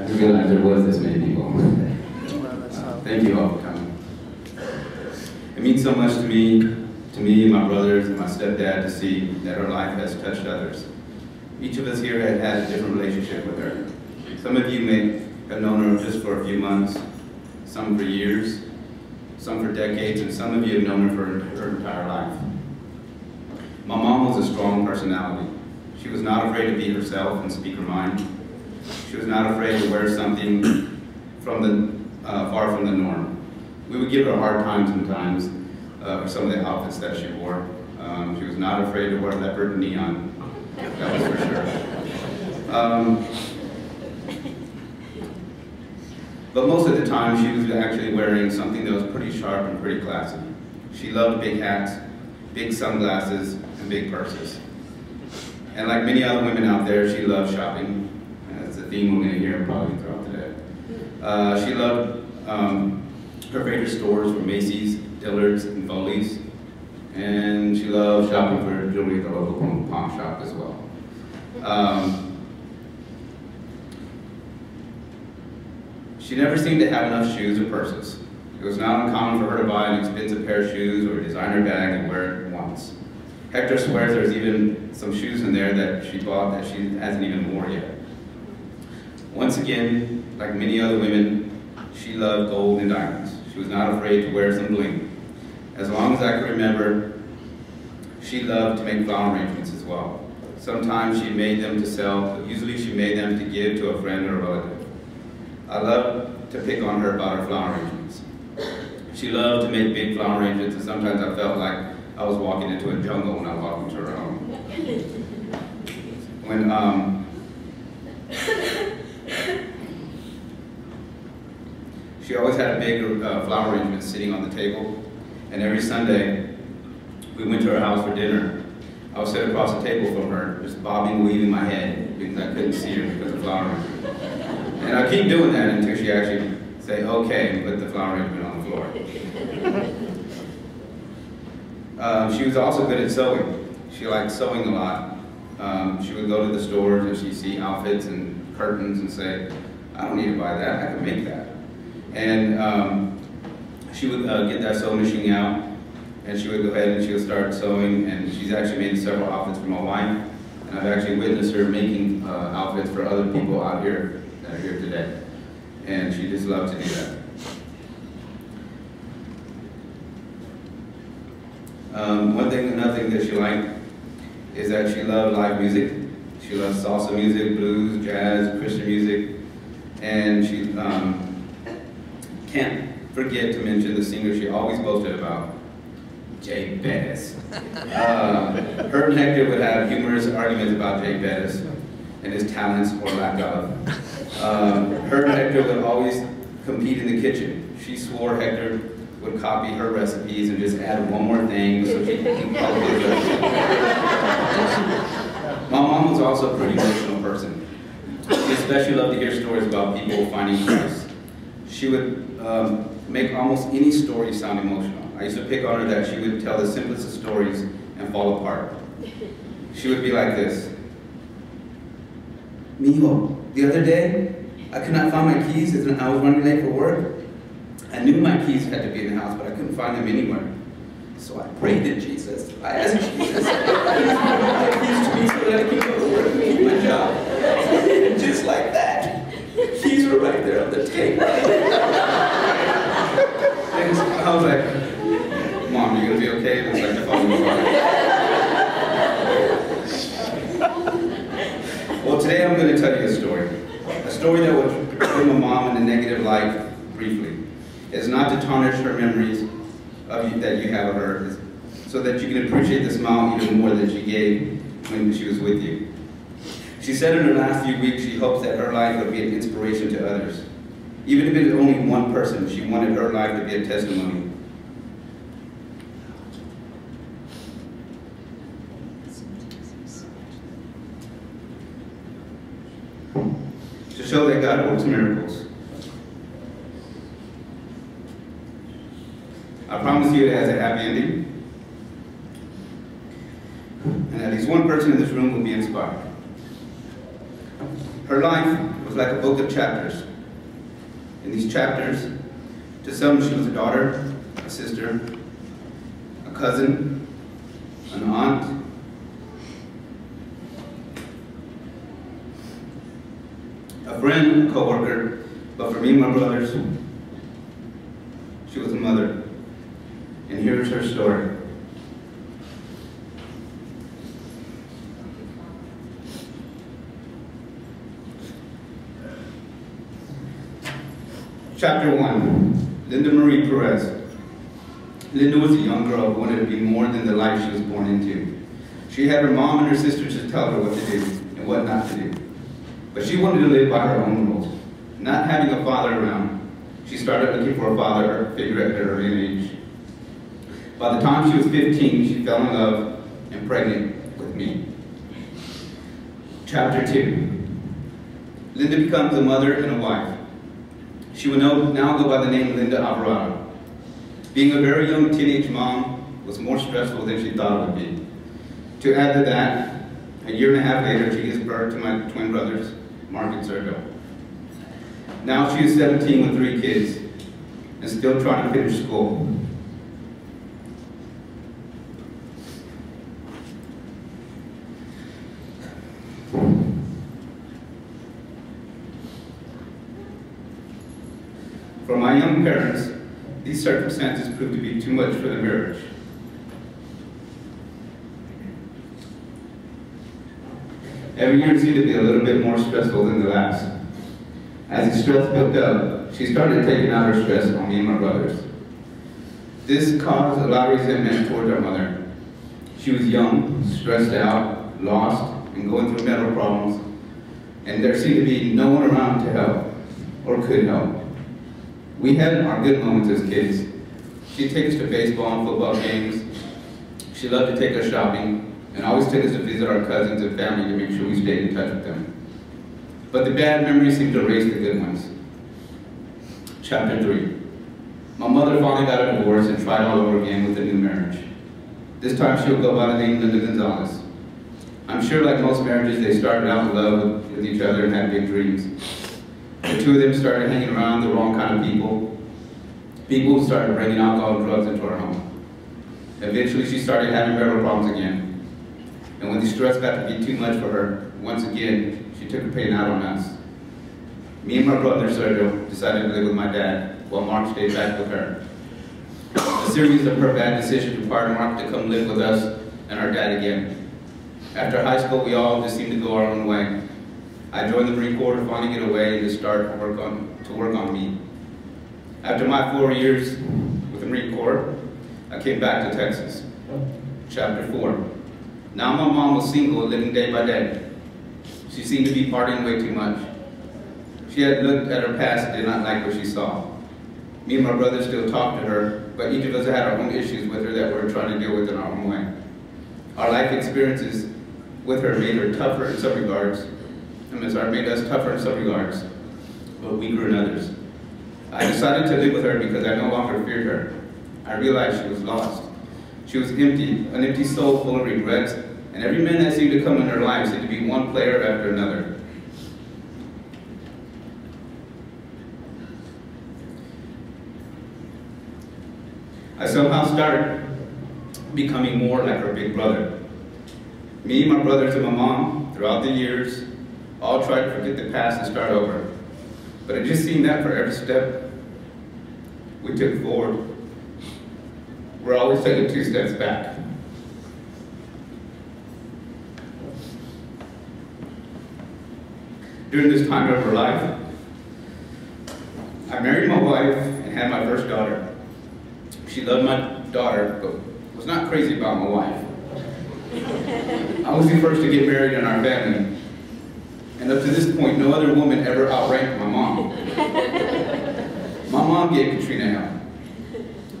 I didn't realize there was this many people. Thank you all for coming. It means so much to me, my brothers, and my stepdad to see that her life has touched others. Each of us here had had a different relationship with her. Some of you may have known her just for a few months, some for years, some for decades, and some of you have known her for her entire life. My mom was a strong personality. She was not afraid to be herself and speak her mind. She was not afraid to wear something far from the norm. We would give her a hard time sometimes for some of the outfits that she wore. She was not afraid to wear leopard and neon, that was for sure. But most of the time she was actually wearing something that was pretty sharp and pretty classy. She loved big hats, big sunglasses, and big purses. And like many other women out there, she loved shopping. That's a theme we're going to hear probably throughout today. She loved, her favorite stores were Macy's, Dillard's, and Foley's. And she loved shopping for jewelry at the local pawn shop as well. She never seemed to have enough shoes or purses. It was not uncommon for her to buy an expensive pair of shoes or a designer bag and wear it once. Hector swears there's even some shoes in there that she bought that she hasn't even worn yet. Once again, like many other women, she loved gold and diamonds. She was not afraid to wear some bling. As long as I can remember, she loved to make flower arrangements as well. Sometimes she made them to sell, but usually she made them to give to a friend or a relative. I loved to pick on her about her flower arrangements. She loved to make big flower arrangements, and sometimes I felt like I was walking into a jungle when I walked into her home. She always had a big flower arrangement sitting on the table, and every Sunday we went to her house for dinner. I would sit across the table from her, just bobbing and weaving my head because I couldn't see her because of the flower arrangement. And I keep doing that until she actually say, okay, and put the flower arrangement on the floor. She was also good at sewing. She liked sewing a lot. She would go to the stores and she'd see outfits and curtains and say, I don't need to buy that, I can make that. And she would get that sewing machine out and she would go ahead and she would start sewing, and she's actually made several outfits for my wife. And I've actually witnessed her making outfits for other people out here that are here today. And she just loves to do that. Another thing that she liked is that she loved live music. She loved salsa music, blues, jazz, Christian music, and she can't forget to mention the singer she always boasted about, Jay Bettis. Her and Hector would have humorous arguments about Jay Bettis and his talents or lack of. Her and Hector would always compete in the kitchen. She swore Hector would copy her recipes and just add one more thing so she could probably do it. My mom was also a pretty emotional person. She especially loved to hear stories about people finding Christ. She would make almost any story sound emotional. I used to pick on her that she would tell the simplest of stories and fall apart. She would be like this. Mijo, the other day, I could not find my keys as I was running late for work. I knew my keys had to be in the house, but I couldn't find them anywhere. So I prayed to Jesus. I asked Jesus, please give my keys to me so that I can go to work and keep my job. And just like that, keys were right there on the table. And I was like, Mom, you gonna be okay? It was like the phone was. Well, today I'm going to tell you a story that will portray my mom in a negative light briefly. It's not to tarnish her memories of you, that you have of her, so that you can appreciate the smile even more that she gave when she was with you. She said in her last few weeks she hopes that her life would be an inspiration to others. Even if it is only one person, she wanted her life to be a testimony. To show that God works miracles. I promise you it has a happy ending. And at least one person in this room will be inspired. Her life was like a book of chapters. In these chapters, to some she was a daughter, a sister, a cousin, an aunt, a friend, a co-worker, but for me and my brothers, she was a mother. And here's her story. Chapter 1, Linda Marie Perez. Linda was a young girl who wanted to be more than the life she was born into. She had her mom and her sisters to tell her what to do and what not to do. But she wanted to live by her own rules. Not having a father around, she started looking for a father figure at an early age. By the time she was 15, she fell in love and pregnant with me. Chapter 2, Linda becomes a mother and a wife. She would now go by the name Linda Alvarado. Being a very young teenage mom was more stressful than she thought it would be. To add to that, a year and a half later, she gives birth to my twin brothers, Mark and Sergio. Now she is 17 with 3 kids and still trying to finish school. For my young parents, these circumstances proved to be too much for the marriage. Every year seemed to be a little bit more stressful than the last. As the stress built up, she started taking out her stress on me and my brothers. This caused a lot of resentment towards our mother. She was young, stressed out, lost, and going through mental problems, and there seemed to be no one around to help, or could help. We had our good moments as kids. She'd take us to baseball and football games. She loved to take us shopping, and always took us to visit our cousins and family to make sure we stayed in touch with them. But the bad memories seemed to erase the good ones. Chapter 3. My mother finally got a divorce and tried all over again with a new marriage. This time she'll go by the name Linda Gonzalez. I'm sure like most marriages, they started out in love with each other and had big dreams. The two of them started hanging around the wrong kind of people. People who started bringing alcohol and drugs into our home. Eventually she started having marital problems again. And when the stress got to be too much for her, once again, she took her pain out on us. Me and my brother, Sergio, decided to live with my dad, while Mark stayed back with her. A series of her bad decisions required Mark to come live with us and our dad again. After high school, we all just seemed to go our own way. I joined the Marine Corps to finally get away and to start to work on me. After my 4 years with the Marine Corps, I came back to Texas. Chapter 4. Now my mom was single, living day by day. She seemed to be partying way too much. She had looked at her past and did not like what she saw. Me and my brother still talked to her, but each of us had our own issues with her that we were trying to deal with in our own way. Our life experiences with her made her tougher in some regards, made us tougher in some regards, but weaker in others. I decided to live with her because I no longer feared her. I realized she was lost. She was empty, an empty soul full of regrets, and every man that seemed to come in her life seemed to be one player after another. I somehow started becoming more like her big brother. Me, my brothers, and my mom, throughout the years, all tried to forget the past and start over. But it just seemed that for every step we took forward, we're always taking 2 steps back. During this time of her life, I married my wife and had my first daughter. She loved my daughter, but was not crazy about my wife. I was the first to get married in our family. And up to this point, no other woman ever outranked my mom. My mom gave Katrina hell.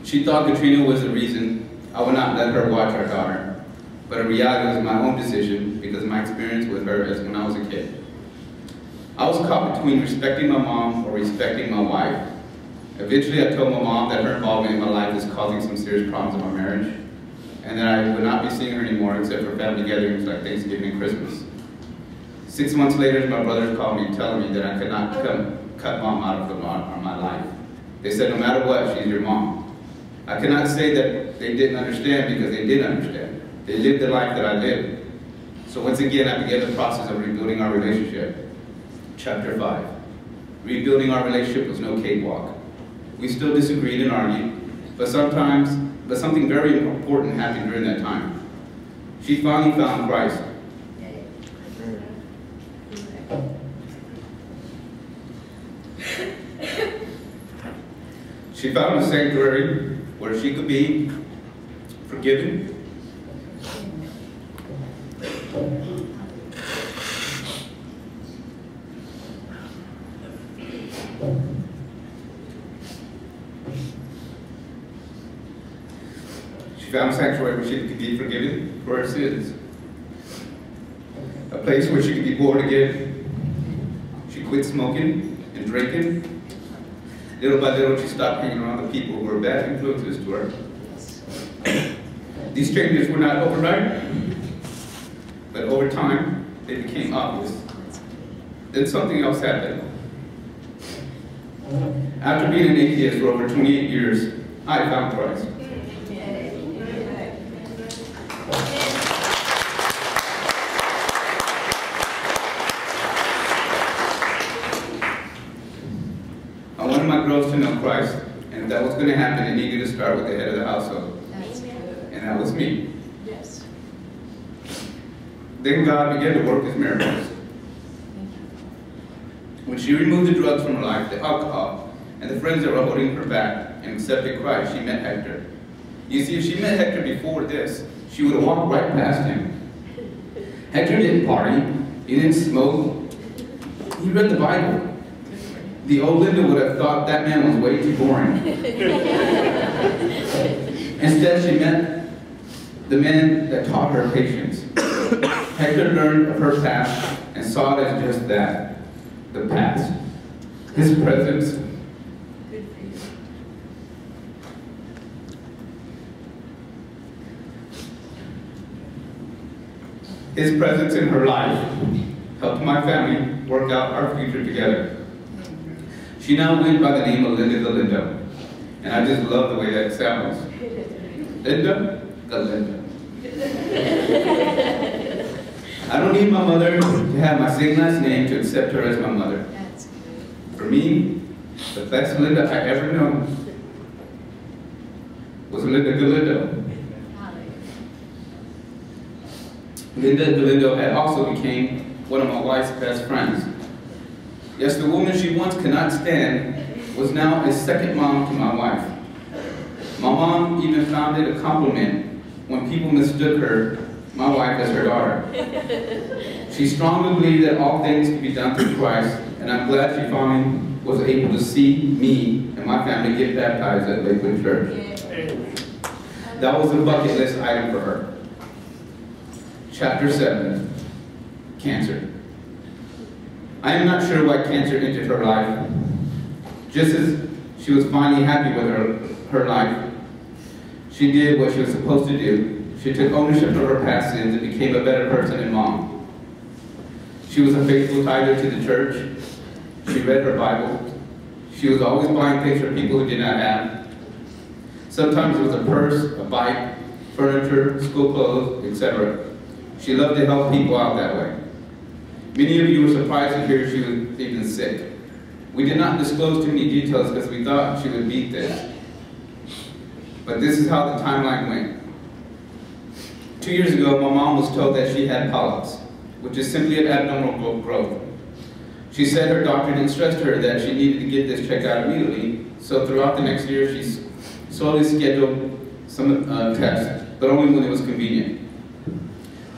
She thought Katrina was the reason I would not let her watch our daughter. But in reality, it was my own decision because of my experience with her as when I was a kid. I was caught between respecting my mom or respecting my wife. Eventually, I told my mom that her involvement in my life was causing some serious problems in my marriage, and that I would not be seeing her anymore except for family gatherings like Thanksgiving and Christmas. 6 months later, my brothers called me telling me that I could not cut mom out of my life. They said, no matter what, she's your mom. I cannot say that they didn't understand, because they did understand. They lived the life that I lived. So once again, I began the process of rebuilding our relationship. Chapter 5. Rebuilding our relationship was no cakewalk. We still disagreed and argued, but something very important happened during that time. She finally found Christ. She found a sanctuary where she could be forgiven, for her sins. A place where she could be born again. She quit smoking and drinking. Little by little, she stopped hanging around the people who were bad influences to her. These changes were not overnight, but over time, they became obvious. Then something else happened. After being an atheist for over 28 years, I found Christ. I wanted my girls to know Christ, and if that was going to happen, it needed to start with the head of the household. And that was me. Yes. Then God began to work His miracles. When she removed the drugs from her life, the alcohol, and the friends that were holding her back, and accepted Christ, she met Hector. You see, if she met Hector before this, she would have walked right past him. Hector didn't party. He didn't smoke. He read the Bible. The old Linda would have thought that man was way too boring. Instead, she met the man that taught her patience. Hector learned of her past and saw it as just that, the past. His presence. His presence in her life helped my family work out our future together. She now went by the name of Linda Galindo, and I just love the way that sounds. Linda Galindo. I don't need my mother to have my same last name to accept her as my mother. For me, the best Linda I ever known was Linda Galindo. Linda Galindo had also became one of my wife's best friends. Yes, the woman she once could not stand was now a second mom to my wife. My mom even found it a compliment when people mistook her, my wife, as her daughter. She strongly believed that all things could be done through Christ, and I'm glad she finally was able to see me and my family get baptized at Lakewood Church. That was a bucket list item for her. Chapter 7, cancer. I am not sure why cancer entered her life. Just as she was finally happy with her life, she did what she was supposed to do. She took ownership of her past sins and became a better person and mom. She was a faithful tither to the church. She read her Bible. She was always buying things for people who did not have. Sometimes it was a purse, a bike, furniture, school clothes, etc. She loved to help people out that way. Many of you were surprised to hear she was even sick. We did not disclose too many details because we thought she would beat this. But this is how the timeline went. 2 years ago, my mom was told that she had polyps, which is simply an abnormal growth. She said her doctor didn't stress to her that she needed to get this checked out immediately, so throughout the next year, she slowly scheduled some tests, but only when it was convenient.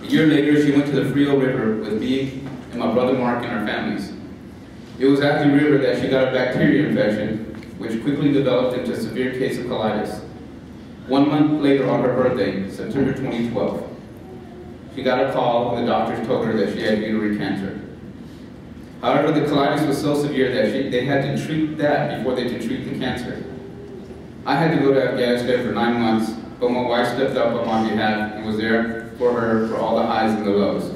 A year later, she went to the Frio River with me and my brother Mark and our families. It was at the river that she got a bacteria infection, which quickly developed into a severe case of colitis. 1 month later on her birthday, September 2012, she got a call and the doctors told her that she had uterine cancer. However, the colitis was so severe that they had to treat that before they could treat the cancer. I had to go to Afghanistan for 9 months, but my wife stepped up on my behalf and was there for her for all the highs and the lows.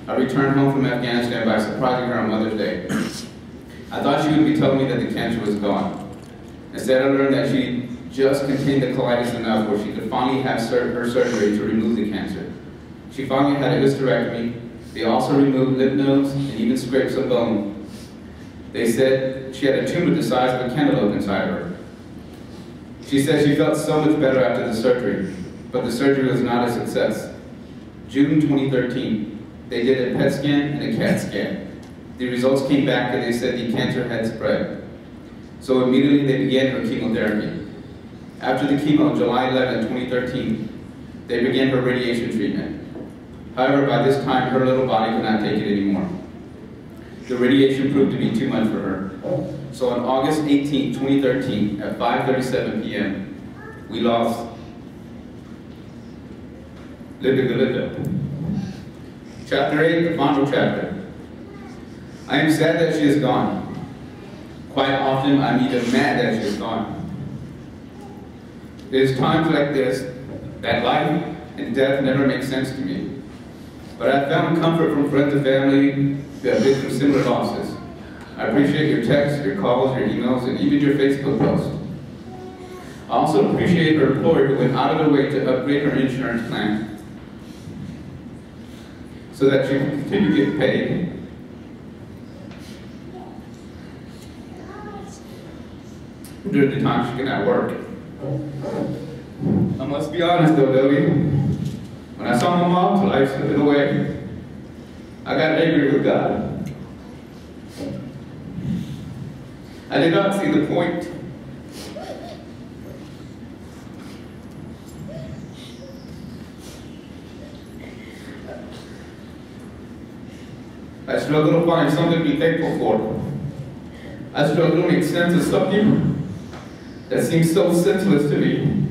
I returned home from Afghanistan by surprising her on Mother's Day. I thought she would be telling me that the cancer was gone. Instead, I learned that she just contained the colitis enough where she could finally have her surgery to remove the cancer. She finally had a hysterectomy. They also removed lymph nodes and even scraped some bone. They said she had a tumor the size of a cantaloupe inside of her. She said she felt so much better after the surgery, but the surgery was not a success. June 2013, they did a PET scan and a CAT scan. The results came back and they said the cancer had spread. So immediately they began her chemotherapy. After the chemo, July 11, 2013, they began her radiation treatment. However, by this time, her little body could not take it anymore. The radiation proved to be too much for her. So on August 18, 2013, at 5:37 p.m., we lost Linda. Chapter 8, the final chapter. I am sad that she is gone. Quite often, I'm even mad that she is gone. It is times like this that life and death never make sense to me. But I found comfort from friends and family who have been through similar losses. I appreciate your texts, your calls, your emails, and even your Facebook posts. I also appreciate her employer who went out of their way to upgrade her insurance plan so that she can continue to get paid. During the time she cannot work. I must be honest though, Dodie. When I saw my mom's life slipping away, I got angry with God. I did not see the point. I struggle to find something to be thankful for. I struggle to make sense of something that seems so senseless to me.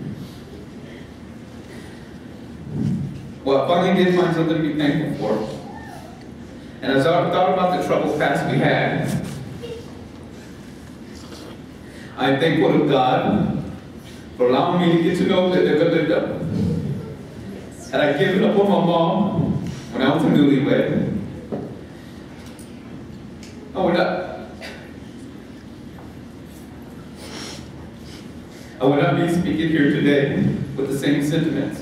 Well, I finally did find something to be thankful for. And as I thought about the troubled past we had, I'm thankful to God for allowing me to get to know Linda. Had I given up on my mom when I was a newlywed, I would not be speaking here today with the same sentiments.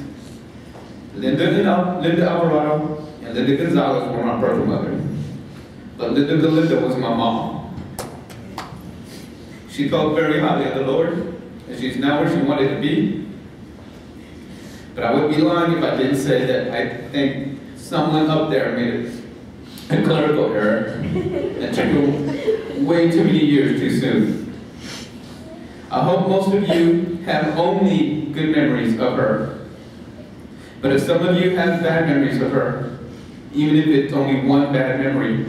Linda Alvarado and Linda Gonzalez were my birth mother, but Linda Galinda was my mom. She felt very highly of the Lord, and she's now where she wanted to be. But I would be lying if I didn't say that I think someone up there made a clerical error and took her way too many years too soon. I hope most of you have only good memories of her. But if some of you have bad memories of her, even if it's only one bad memory,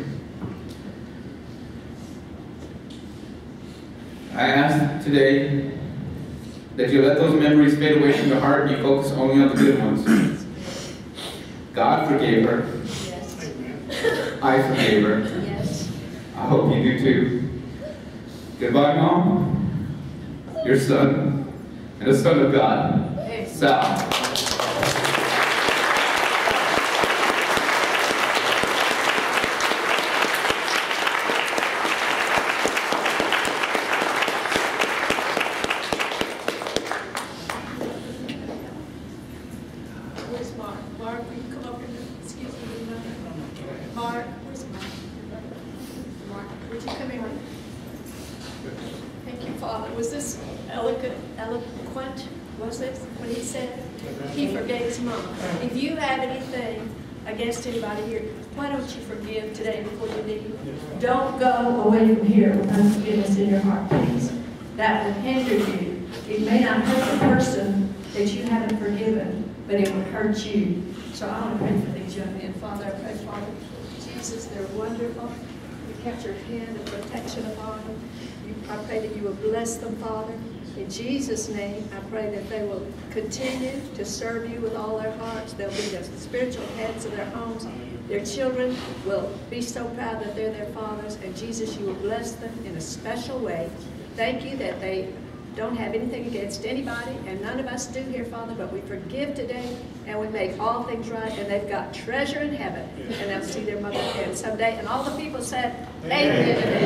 I ask today that you let those memories fade away from your heart and you focus only on the good ones. God forgave her. Yes. I forgave her. Yes. I hope you do too. Goodbye, Mom. Your son, and a son of God, Sal. Where's Mark? Mark, will you come up and excuse me? Mark, where's Mark? Mark, would you come here? Thank you, Father. Was this eloquent, was it, what he said? He forgave his mom. If you have anything against anybody here, why don't you forgive today before you leave? Don't go away from here with unforgiveness in your heart, please. That will hinder you. It may not hurt the person that you haven't forgiven, but it would hurt you. So I want to pray for these young men. Father, I pray, Father, Jesus, they're wonderful. You kept your hand of protection upon them. I pray that you will bless them, Father. In Jesus' name, I pray that they will continue to serve you with all their hearts. They'll be the spiritual heads of their homes. Their children will be so proud that they're their fathers. And Jesus, you will bless them in a special way. Thank you that they don't have anything against anybody, and none of us do here, Father, but we forgive today, and we make all things right, and they've got treasure in heaven, and they'll see their mother again someday. And all the people said, amen.